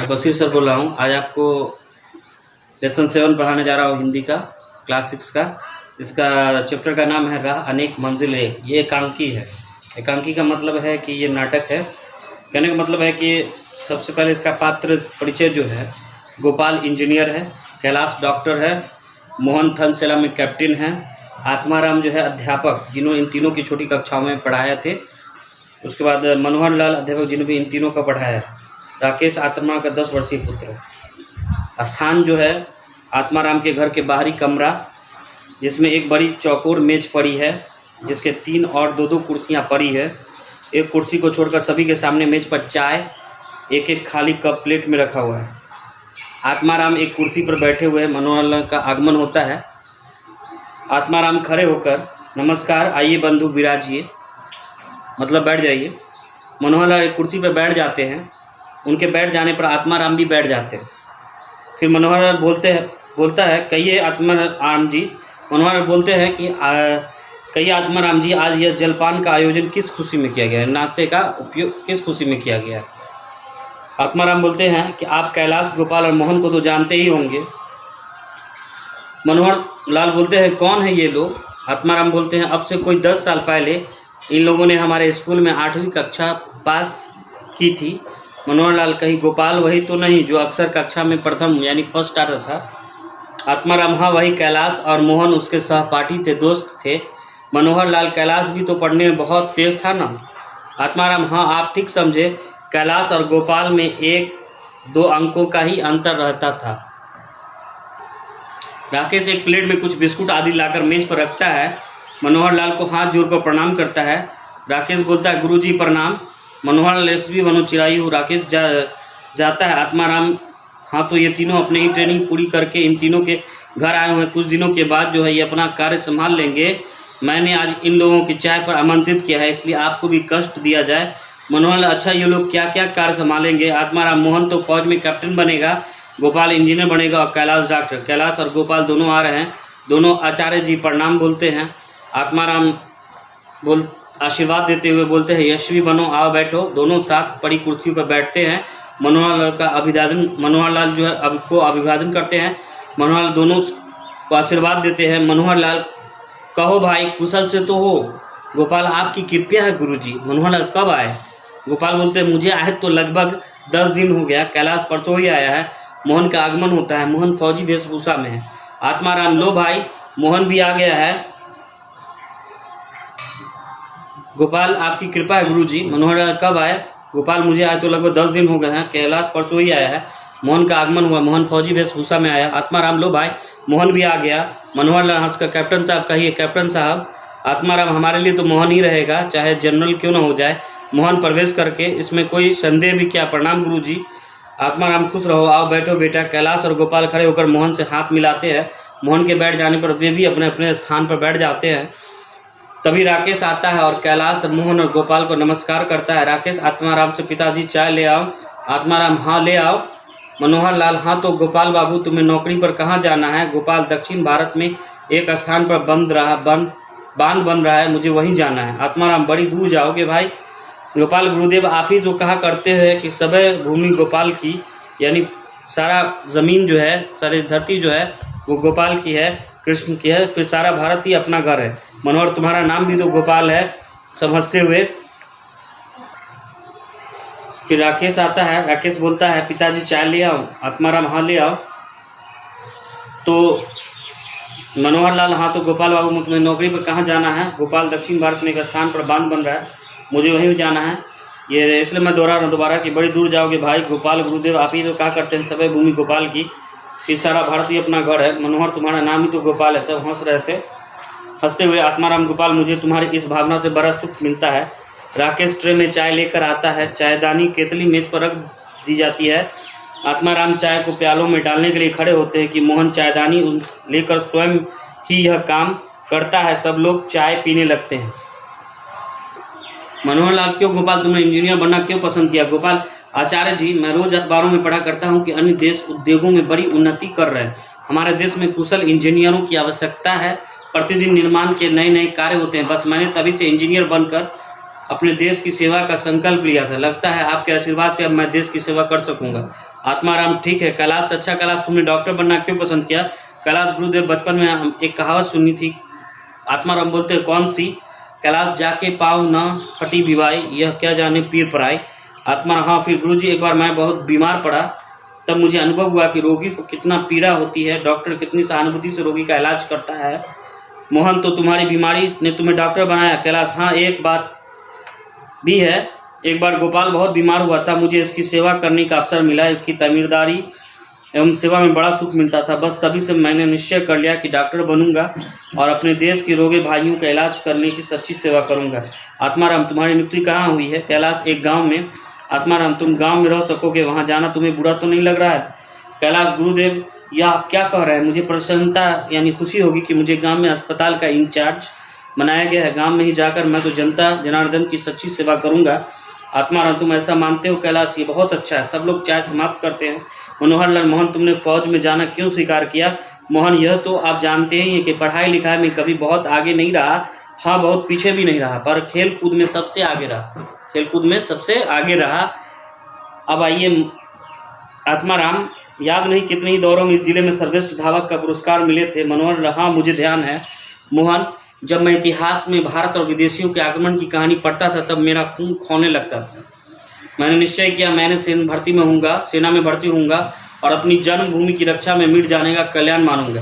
मैं बशीर सर बोल रहा हूँ। आज आपको लेसन 7 पढ़ाने जा रहा हूँ, हिंदी का, क्लास 6 का। इसका चैप्टर का नाम है राह अनेक मंजिलें। ये एकांकी है। एकांकी का मतलब है कि ये नाटक है। कहने का मतलब है कि सबसे पहले इसका पात्र परिचय जो है, गोपाल इंजीनियर है, कैलाश डॉक्टर है, मोहन थल सेना में कैप्टन है, आत्माराम जो है अध्यापक, जिन्होंने इन तीनों की छोटी कक्षाओं में पढ़ाए थे। उसके बाद मनोहर लाल अध्यापक, जिन्होंने भी इन तीनों का पढ़ाया है। राकेश आत्मा का 10 वर्षीय पुत्र है। स्थान जो है आत्माराम के घर के बाहरी कमरा, जिसमें एक बड़ी चौकोर मेज पड़ी है, जिसके 3 और 2-2 कुर्सियां पड़ी है। एक कुर्सी को छोड़कर सभी के सामने मेज पर चाय, एक एक खाली कप प्लेट में रखा हुआ है। आत्माराम एक कुर्सी पर बैठे हुए, मनोहर लाल का आगमन होता है। आत्माराम खड़े होकर, नमस्कार, आइए बंधु विराजिए, मतलब बैठ जाइए। मनोहर लाल एक कुर्सी पर बैठ जाते हैं। उनके बैठ जाने पर आत्माराम भी बैठ जाते हैं। फिर मनोहर लाल बोलता है, कहिए आत्माराम जी। मनोहर लाल बोलते हैं कि कहिए आत्माराम जी, आज यह जलपान का आयोजन किस खुशी में किया गया है, नाश्ते का उपयोग किस खुशी में किया गया है। आत्माराम बोलते हैं कि आप कैलाश, गोपाल और मोहन को तो जानते ही होंगे। मनोहर लाल बोलते हैं, कौन है ये लोग। आत्माराम बोलते हैं, अब से कोई 10 साल पहले इन लोगों ने हमारे स्कूल में 8वीं कक्षा पास की थी। मनोहर लाल, कहीं गोपाल वही तो नहीं जो अक्सर कक्षा में प्रथम यानी फर्स्ट आता था। आत्माराम, हाँ वही कैलाश, और मोहन उसके सहपाठी थे, दोस्त थे। मनोहर लाल, कैलाश भी तो पढ़ने में बहुत तेज था ना। आत्माराम, हाँ आप ठीक समझे, कैलाश और गोपाल में 1-2 अंकों का ही अंतर रहता था। राकेश एक प्लेट में कुछ बिस्कुट आदि लाकर मेज पर रखता है। मनोहर लाल को हाथ जोड़कर प्रणाम करता है। राकेश बोलता है, गुरुजी प्रणाम। मनोहर लाल, भी बनो चिरायु। राकेश जाता है। आत्माराम, हाँ तो ये तीनों अपने ही ट्रेनिंग पूरी करके इन तीनों के घर आए हुए हैं। कुछ दिनों के बाद जो है ये अपना कार्य संभाल लेंगे। मैंने आज इन लोगों की चाय पर आमंत्रित किया है, इसलिए आपको भी कष्ट दिया जाए। मनोहर लाल, अच्छा ये लोग क्या क्या कार्य संभालेंगे। आत्माराम, मोहन तो फौज में कैप्टन बनेगा, गोपाल इंजीनियर बनेगा और कैलाश डॉक्टर। कैलाश और गोपाल दोनों आ रहे हैं। दोनों आचार्य जी प्रणाम बोलते हैं। आत्माराम आशीर्वाद देते हुए बोलते हैं, यशवी बनो, आओ बैठो। दोनों साथ बड़ी कुर्सियों पर बैठते हैं। मनोहर लाल जो है को अभिवादन करते हैं। मनोहर लाल दोनों को आशीर्वाद देते हैं। मनोहर लाल, कहो भाई, कुशल से तो हो। गोपाल, आपकी कृपया है गुरुजी। मनोहर लाल, कब आए। गोपाल बोलते हैं, मुझे आए तो लगभग 10 दिन हो गया। कैलाश परसों ही आया है। मोहन का आगमन होता है। मोहन फौजी वेशभूषा में है। आत्माराम, लो भाई, मोहन भी आ गया है। गोपाल, आपकी कृपा है गुरुजी। मनोहर लाल, कब आए। गोपाल, मुझे आए तो लगभग 10 दिन हो गए हैं। कैलाश परसों ही आया है। मोहन का आगमन हुआ। मोहन फौजी वेशभूषा में आया। आत्माराम, लो भाई, मोहन भी आ गया। मनोहर लाल हंसकर, कैप्टन साहब कहिए। कैप्टन साहब। आत्माराम, हमारे लिए तो मोहन ही रहेगा, चाहे जनरल क्यों ना हो जाए। मोहन प्रवेश करके, इसमें कोई संदेह भी क्या। प्रणाम गुरुजी। आत्माराम, खुश रहो, आओ बैठो बेटा। कैलाश और गोपाल खड़े होकर मोहन से हाथ मिलाते हैं। मोहन के बैठ जाने पर वे भी अपने अपने स्थान पर बैठ जाते हैं। तभी राकेश आता है और कैलाश, मोहन और गोपाल को नमस्कार करता है। राकेश आत्माराम से, पिताजी चाय ले आओ। आत्माराम, हाँ ले आओ। मनोहर लाल, हाँ तो गोपाल बाबू, तुम्हें नौकरी पर कहाँ जाना है। गोपाल, दक्षिण भारत में एक स्थान पर बांध बन रहा है, मुझे वहीं जाना है। आत्माराम, बड़ी दूर जाओगे भाई। गोपाल, गुरुदेव आप ही तो कहा करते हैं कि सब भूमि गोपाल की, यानी सारा ज़मीन जो है, सारी धरती जो है वो गोपाल की है, कृष्ण की है, फिर सारा भारत ही अपना घर है। मनोहर, तुम्हारा नाम भी तो गोपाल है। सब हंसते हुए। फिर राकेश आता है। राकेश बोलता है, पिताजी चाय ले आओ। आत्माराम, हाँ ले आओ। तो मनोहर लाल, हाँ तो गोपाल बाबू, तुम्हें नौकरी पर कहाँ जाना है। गोपाल, दक्षिण भारत में एक स्थान पर बांध बन रहा है, मुझे वहीं जाना है। ये इसलिए मैं दोहरा रहा हूँ दोबारा कि बड़ी दूर जाओगे भाई। गोपाल, गुरुदेव आप ही तो कहा करते हैं सब भूमि गोपाल की, फिर सारा भारत ही अपना घर है। मनोहर, तुम्हारा नाम ही तो गोपाल है। सब हंस रहे थे। हंसते हुए आत्माराम, गोपाल, मुझे तुम्हारी इस भावना से बड़ा सुख मिलता है। राकेश ट्रे में चाय लेकर आता है। चायदानी केतली मेज पर रख दी जाती है। आत्माराम चाय को प्यालों में डालने के लिए खड़े होते हैं कि मोहन चायदानी लेकर स्वयं ही यह काम करता है। सब लोग चाय पीने लगते हैं। मनोहर लाल, क्यों गोपाल, तुमने इंजीनियर बनना क्यों पसंद किया। गोपाल, आचार्य जी, मैं रोज अखबारों में पढ़ा करता हूँ कि अन्य देश उद्योगों में बड़ी उन्नति कर रहे हैं। हमारे देश में कुशल इंजीनियरों की आवश्यकता है। प्रतिदिन निर्माण के नए नए कार्य होते हैं। बस मैंने तभी से इंजीनियर बनकर अपने देश की सेवा का संकल्प लिया था। लगता है आपके आशीर्वाद से अब मैं देश की सेवा कर सकूंगा। आत्माराम ठीक है। कैलाश अच्छा, कैलाश तुमने डॉक्टर बनना क्यों पसंद किया? कैलाश गुरुदेव बचपन में हम एक कहावत सुनी थी। आत्माराम बोलते हैं कौन सी? कैलाश जाके पाँव न फटी विवाई, यह क्या जाने पीर पराई। आत्माराम हाँ फिर गुरुजी एक बार मैं बहुत बीमार पड़ा, तब मुझे अनुभव हुआ कि रोगी को कितना पीड़ा होती है, डॉक्टर कितनी सहानुभूति से रोगी का इलाज करता है। मोहन तो तुम्हारी बीमारी ने तुम्हें डॉक्टर बनाया। कैलाश हाँ एक बात भी है, एक बार गोपाल बहुत बीमार हुआ था, मुझे इसकी सेवा करने का अवसर मिला। इसकी तमीरदारी एवं सेवा में बड़ा सुख मिलता था। बस तभी से मैंने निश्चय कर लिया कि डॉक्टर बनूंगा और अपने देश के रोगे भाइयों का इलाज करने की सच्ची सेवा करूंगा। आत्माराम तुम्हारी नियुक्ति कहाँ हुई है? कैलाश एक गाँव में। आत्माराम तुम गाँव में रह सकोगे, वहाँ जाना तुम्हें बुरा तो नहीं लग रहा है? कैलाश गुरुदेव यह आप क्या कह रहे हैं? मुझे प्रसन्नता यानी खुशी होगी कि मुझे गाँव में अस्पताल का इंचार्ज बनाया गया है। गाँव में ही जाकर मैं तो जनता जनार्दन की सच्ची सेवा करूँगा। आत्माराम तुम ऐसा मानते हो? कैलाश ये बहुत अच्छा है, सब लोग चाय समाप्त करते हैं। मनोहर लाल मोहन तुमने फौज में जाना क्यों स्वीकार किया? मोहन यह तो आप जानते ही हैं कि पढ़ाई लिखाई में कभी बहुत आगे नहीं रहा, हाँ बहुत पीछे भी नहीं रहा, पर खेल कूद में सबसे आगे रहा, खेल कूद में सबसे आगे रहा। अब आइए आत्माराम, याद नहीं कितने ही दौरों में इस जिले में सर्वश्रेष्ठ धावक का पुरस्कार मिले थे? मनोहर हाँ मुझे ध्यान है। मोहन जब मैं इतिहास में भारत और विदेशियों के आक्रमण की कहानी पढ़ता था तब मेरा खून खौलने लगता था। मैंने निश्चय किया मैंने सेना में भर्ती होऊंगा और अपनी जन्मभूमि की रक्षा में मिट जाने का कल्याण मानूंगा।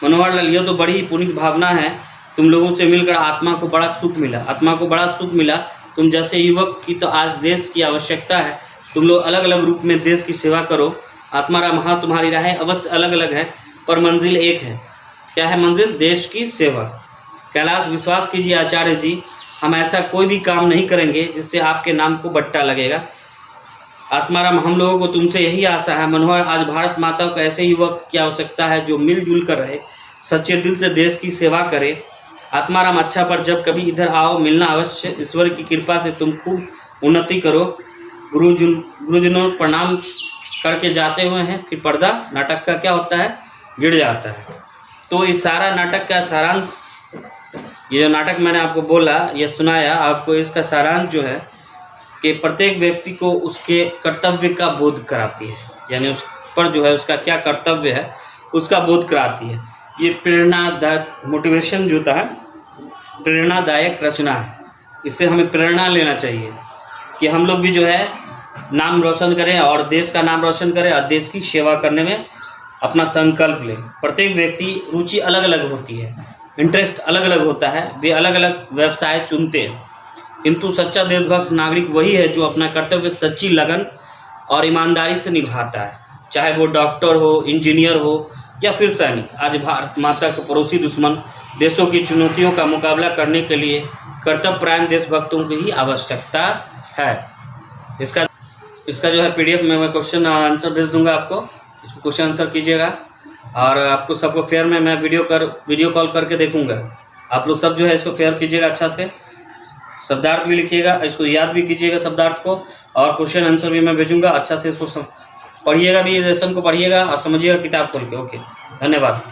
मनोहर लाल यह तो बड़ी ही पुनीत भावना है, तुम लोगों से मिलकर आत्मा को बड़ा सुख मिला। तुम जैसे युवक की तो आज देश की आवश्यकता है, तुम लोग अलग अलग रूप में देश की सेवा करो। आत्माराम हाँ तुम्हारी राय अवश्य अलग अलग है, पर मंजिल एक है। क्या है मंजिल? देश की सेवा। कैलाश विश्वास कीजिए आचार्य जी, हम ऐसा कोई भी काम नहीं करेंगे जिससे आपके नाम को बट्टा लगेगा। आत्माराम हम लोगों को तुमसे यही आशा है। मनोहर आज भारत माता को ऐसे युवक की आवश्यकता है जो मिलजुल कर रहे, सच्चे दिल से देश की सेवा करे। आत्माराम अच्छा, पर जब कभी इधर आओ मिलना अवश्य। ईश्वर की कृपा से तुम खूब उन्नति करो। गुरुजनों प्रणाम करके जाते हुए हैं। फिर पर्दा नाटक का क्या होता है? गिर जाता है। तो इस सारा नाटक का सारांश, ये जो नाटक मैंने आपको बोला या सुनाया आपको, इसका सारांश जो है कि प्रत्येक व्यक्ति को उसके कर्तव्य का बोध कराती है, यानी उस पर जो है उसका क्या कर्तव्य है उसका बोध कराती है। ये प्रेरणादायक मोटिवेशन जो होता है, प्रेरणादायक रचना है। इससे हमें प्रेरणा लेना चाहिए कि हम लोग भी जो है नाम रोशन करें और देश का नाम रोशन करें और देश की सेवा करने में अपना संकल्प लें। प्रत्येक व्यक्ति रुचि अलग अलग होती है, इंटरेस्ट अलग अलग होता है, वे अलग अलग व्यवसाय चुनते हैं, किंतु सच्चा देशभक्त नागरिक वही है जो अपना कर्तव्य सच्ची लगन और ईमानदारी से निभाता है, चाहे वो डॉक्टर हो, इंजीनियर हो या फिर सैनिक। आज भारत माता के पड़ोसी दुश्मन देशों की चुनौतियों का मुकाबला करने के लिए कर्तव्यपरायण देशभक्तों की ही आवश्यकता है। इसका जो है PDF में मैं क्वेश्चन आंसर भेज दूंगा आपको, इसको क्वेश्चन आंसर कीजिएगा और आपको सबको फेयर में मैं वीडियो कॉल करके देखूंगा। आप लोग सब जो है इसको फेयर कीजिएगा, अच्छा से शब्दार्थ भी लिखिएगा, इसको याद भी कीजिएगा शब्दार्थ को, और क्वेश्चन आंसर भी मैं भेजूंगा। अच्छा से इसको पढ़िएगा भी, लेसन को पढ़िएगा और समझिएगा किताब खोल के। ओके, धन्यवाद।